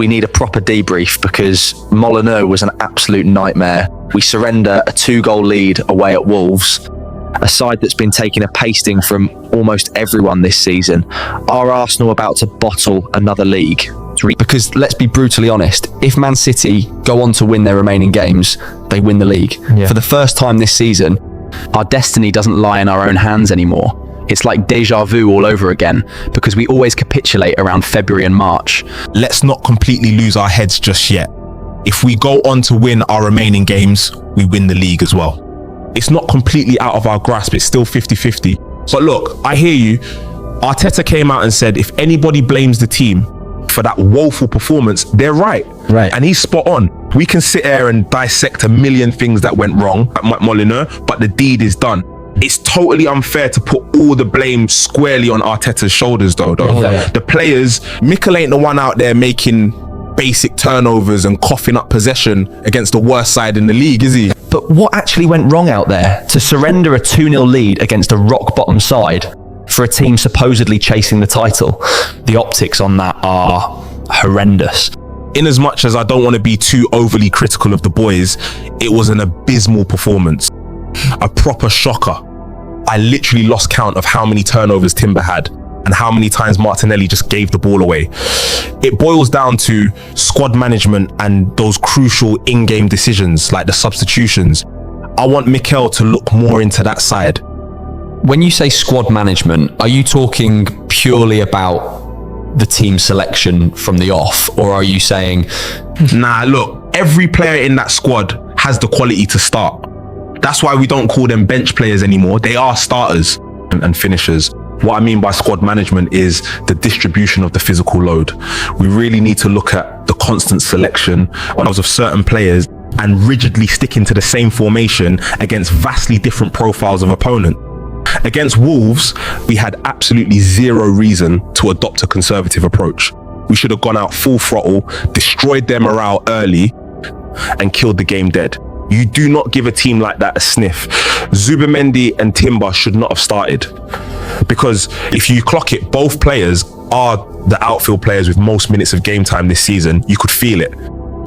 we need a proper debrief because Molineux was an absolute nightmare. We surrender a 2-goal lead away at Wolves, a side that's been taking a pasting from almost everyone this season. Are Arsenal about to bottle another league? Because let's be brutally honest, if Man City go on to win their remaining games, they win the league. Yeah. For the first time this season, our destiny doesn't lie in our own hands anymore. It's like deja vu all over again because we always capitulate around February and March. Let's not completely lose our heads just yet. If we go on to win our remaining games, we win the league as well. It's not completely out of our grasp. It's still 50-50. But look, I hear you. Arteta came out and said, if anybody blames the team for that woeful performance, they're right. And he's spot on. We can sit here and dissect a million things that went wrong at Molineux, but the deed is done. It's totally unfair to put all the blame squarely on Arteta's shoulders though. The players, Mikel ain't the one out there making basic turnovers and coughing up possession against the worst side in the league, is he? But what actually went wrong out there to surrender a 2-0 lead against a rock bottom side for a team supposedly chasing the title? The optics on that are horrendous. In as much as I don't want to be too overly critical of the boys, it was an abysmal performance. A proper shocker. I literally lost count of how many turnovers Timber had and how many times Martinelli just gave the ball away. It boils down to squad management and those crucial in-game decisions like the substitutions. I want Mikel to look more into that side. When you say squad management, are you talking purely about the team selection from the off, or are you saying... Nah, look, every player in that squad has the quality to start. That's why we don't call them bench players anymore. They are starters and finishers. What I mean by squad management is the distribution of the physical load. We really need to look at the constant selection of certain players and rigidly sticking to the same formation against vastly different profiles of opponent. Against Wolves, we had absolutely zero reason to adopt a conservative approach. We should have gone out full throttle, destroyed their morale early, and killed the game dead. You do not give a team like that a sniff. Zubimendi and Timber should not have started. Because if you clock it, both players are the outfield players with most minutes of game time this season. You could feel it.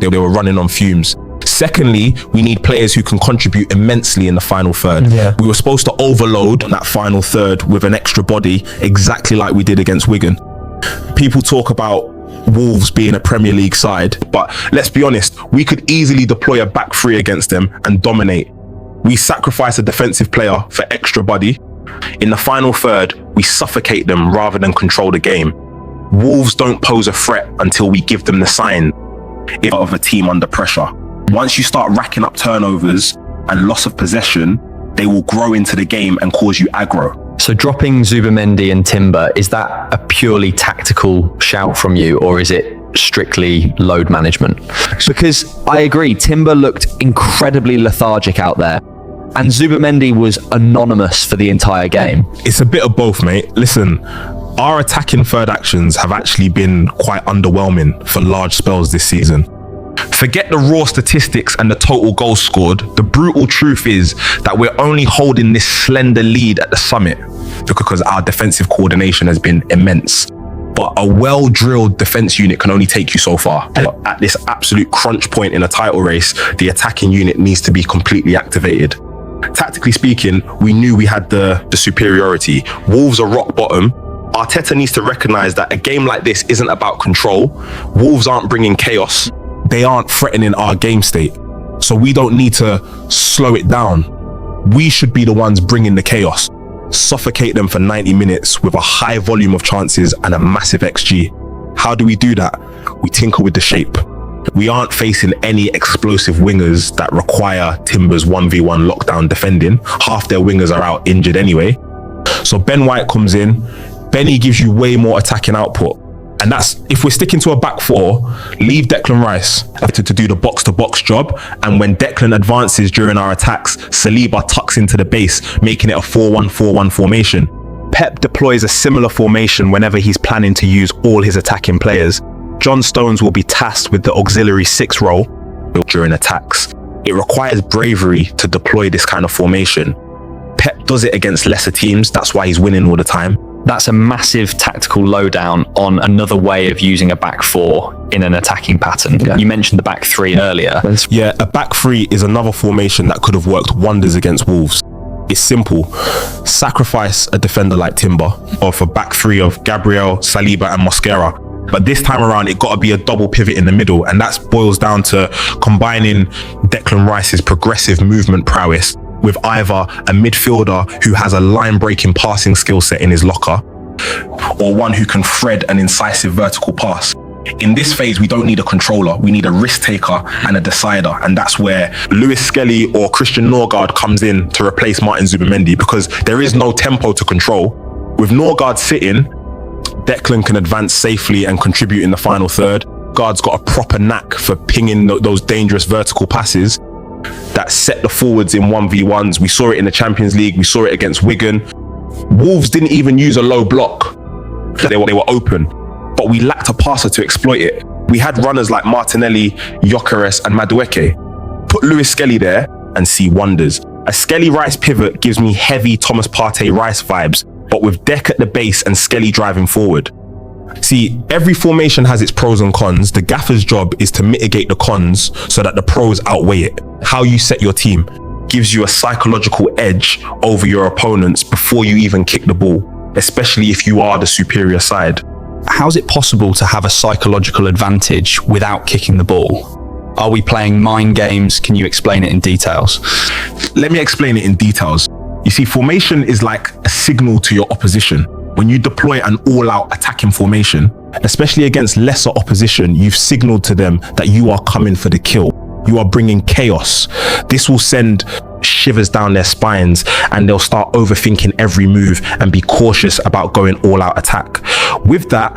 They were running on fumes. Secondly, we need players who can contribute immensely in the final third. We were supposed to overload that final third with an extra body, exactly like we did against Wigan. People talk about Wolves being a Premier League side, but let's be honest, we could easily deploy a back three against them and dominate. We sacrifice a defensive player for extra body. In the final third, we suffocate them rather than control the game. Wolves don't pose a threat until we give them the sign of a team under pressure. Once you start racking up turnovers and loss of possession, they will grow into the game and cause you aggro. So dropping Zubimendi and Timber, is that a purely tactical shout from you, or is it strictly load management? Because I agree, Timber looked incredibly lethargic out there, and Zubimendi was anonymous for the entire game. It's a bit of both, mate. Listen, our attacking third actions have actually been quite underwhelming for large spells this season. Forget the raw statistics and the total goals scored. The brutal truth is that we're only holding this slender lead at the summit because our defensive coordination has been immense. But a well-drilled defense unit can only take you so far. At this absolute crunch point in a title race, the attacking unit needs to be completely activated. Tactically speaking, we knew we had the superiority. Wolves are rock bottom. Arteta needs to recognize that a game like this isn't about control. Wolves aren't bringing chaos. They aren't threatening our game state. So we don't need to slow it down. We should be the ones bringing the chaos. Suffocate them for 90 minutes with a high volume of chances and a massive XG. How do we do that? We tinker with the shape. We aren't facing any explosive wingers that require Timber's 1v1 lockdown defending. Half their wingers are out injured anyway. So Ben White comes in. Benny gives you way more attacking output. And that's, if we're sticking to a back four, leave Declan Rice to do the box-to-box job. And when Declan advances during our attacks, Saliba tucks into the base, making it a 4-1-4-1 formation. Pep deploys a similar formation whenever he's planning to use all his attacking players. John Stones will be tasked with the auxiliary 6 role during attacks. It requires bravery to deploy this kind of formation. Pep does it against lesser teams, that's why he's winning all the time. That's a massive tactical lowdown on another way of using a back four in an attacking pattern. Yeah. You mentioned the back three earlier. Yeah, a back three is another formation that could have worked wonders against Wolves. It's simple. Sacrifice a defender like Timber, or for back three of Gabriel, Saliba and Mosquera. But this time around, it got to be a double pivot in the middle, and that boils down to combining Declan Rice's progressive movement prowess with either a midfielder who has a line-breaking passing skill set in his locker, or one who can thread an incisive vertical pass. In this phase, we don't need a controller. We need a risk taker and a decider. And that's where Lewis Skelly or Christian Norgard comes in to replace Martin Zubimendi, because there is no tempo to control. With Norgard sitting, Declan can advance safely and contribute in the final third. Guard's got a proper knack for pinging those dangerous vertical passes that set the forwards in 1v1s. We saw it in the Champions League. We saw it against Wigan. Wolves didn't even use a low block. They were open, but we lacked a passer to exploit it. We had runners like Martinelli, Gyökeres and Madueke. Put Lewis Skelly there and see wonders. A Skelly-Rice pivot gives me heavy Thomas Partey-Rice vibes, but with Deck at the base and Skelly driving forward. See, every formation has its pros and cons. The gaffer's job is to mitigate the cons so that the pros outweigh it. How you set your team gives you a psychological edge over your opponents before you even kick the ball, especially if you are the superior side. How's it possible to have a psychological advantage without kicking the ball? Are we playing mind games? Can you explain it in details? Let me explain it in details. You see, formation is like a signal to your opposition. When you deploy an all-out attacking formation, especially against lesser opposition, you've signaled to them that you are coming for the kill. You are bringing chaos. This will send shivers down their spines, and they'll start overthinking every move and be cautious about going all-out attack. With that,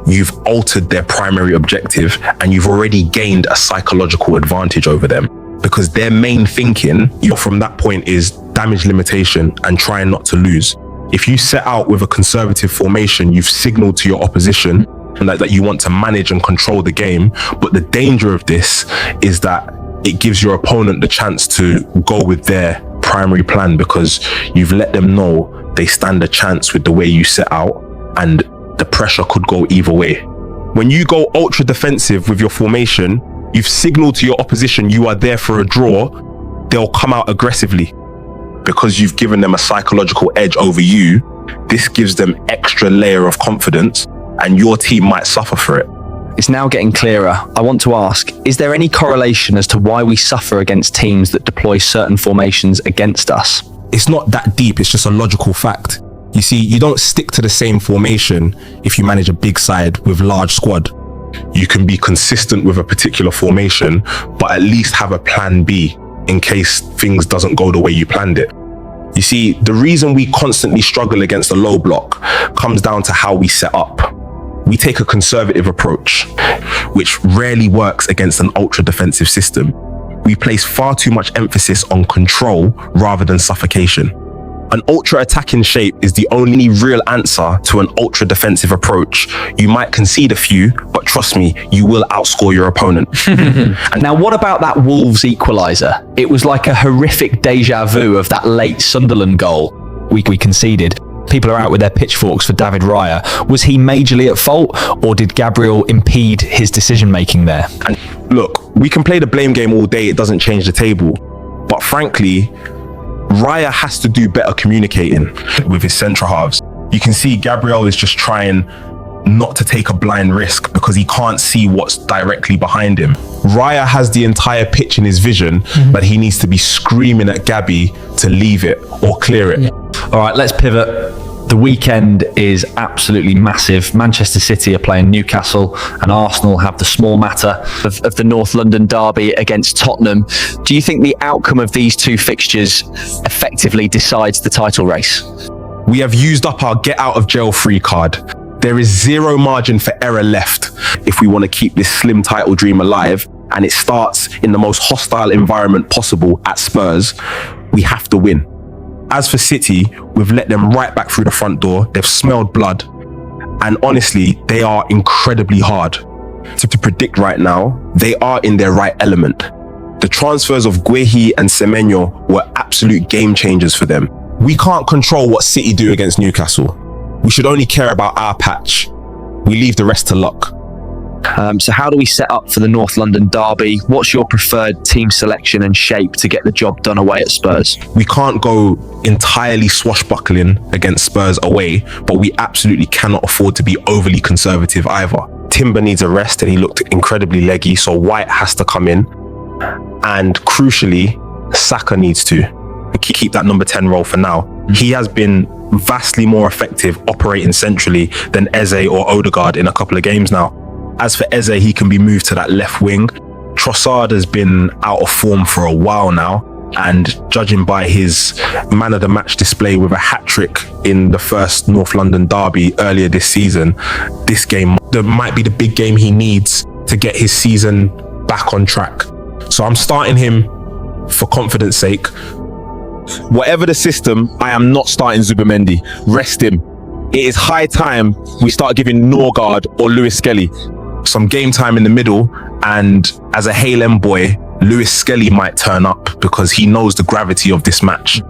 you've altered their primary objective, and you've already gained a psychological advantage over them, because their main thinking from that point is damage limitation and trying not to lose. If you set out with a conservative formation, you've signaled to your opposition that you want to manage and control the game. But the danger of this is that it gives your opponent the chance to go with their primary plan, because you've let them know they stand a chance with the way you set out, and the pressure could go either way. When you go ultra defensive with your formation, you've signaled to your opposition you are there for a draw. They'll come out aggressively because you've given them a psychological edge over you. This gives them extra layer of confidence, and your team might suffer for it. It's now getting clearer. I want to ask, is there any correlation as to why we suffer against teams that deploy certain formations against us? It's not that deep, it's just a logical fact. You see, you don't stick to the same formation if you manage a big side with large squad. You can be consistent with a particular formation, but at least have a plan B in case things doesn't go the way you planned it. You see, the reason we constantly struggle against a low block comes down to how we set up. We take a conservative approach, which rarely works against an ultra defensive system. We place far too much emphasis on control rather than suffocation. An ultra attacking shape is the only real answer to an ultra defensive approach. You might concede a few, but trust me, you will outscore your opponent. And now, what about that Wolves equaliser? It was like a horrific deja vu of that late Sunderland goal we conceded. People are out with their pitchforks for David Raya. Was he majorly at fault, or did Gabriel impede his decision-making there? And look, we can play the blame game all day, it doesn't change the table. But frankly, Raya has to do better communicating with his centre halves. You can see Gabriel is just trying not to take a blind risk because he can't see what's directly behind him. Raya has the entire pitch in his vision, but he needs to be screaming at Gabby to leave it or clear it. All right, let's pivot. The weekend is absolutely massive. Manchester City are playing Newcastle, and Arsenal have the small matter of the North London derby against Tottenham. Do you think the outcome of these two fixtures effectively decides the title race? We have used up our get out of jail free card. There is zero margin for error left if we want to keep this slim title dream alive, and it starts in the most hostile environment possible at Spurs. We have to win. As for City, we've let them right back through the front door. They've smelled blood. And honestly, they are incredibly hard to predict right now. They are in their right element. The transfers of Guehi and Semenyo were absolute game changers for them. We can't control what City do against Newcastle. We should only care about our patch. We leave the rest to luck. So how do we set up for the North London derby? What's your preferred team selection and shape to get the job done away at Spurs? We can't go entirely swashbuckling against Spurs away, but we absolutely cannot afford to be overly conservative either. Timber needs a rest and he looked incredibly leggy, so White has to come in. And crucially, Saka needs to keep that number 10 role for now. He has been vastly more effective operating centrally than Eze or Odegaard in a couple of games now. As for Eze, he can be moved to that left wing. Trossard has been out of form for a while now, and judging by his man of the match display with a hat-trick in the first North London derby earlier this season, this game might be the big game he needs to get his season back on track. So I'm starting him for confidence sake. Whatever the system, I am not starting Zubimendi. Rest him. It is high time we start giving Norgard or Lewis Skelly some game time in the middle, and as a Hale M boy, Lewis Skelly might turn up because he knows the gravity of this match.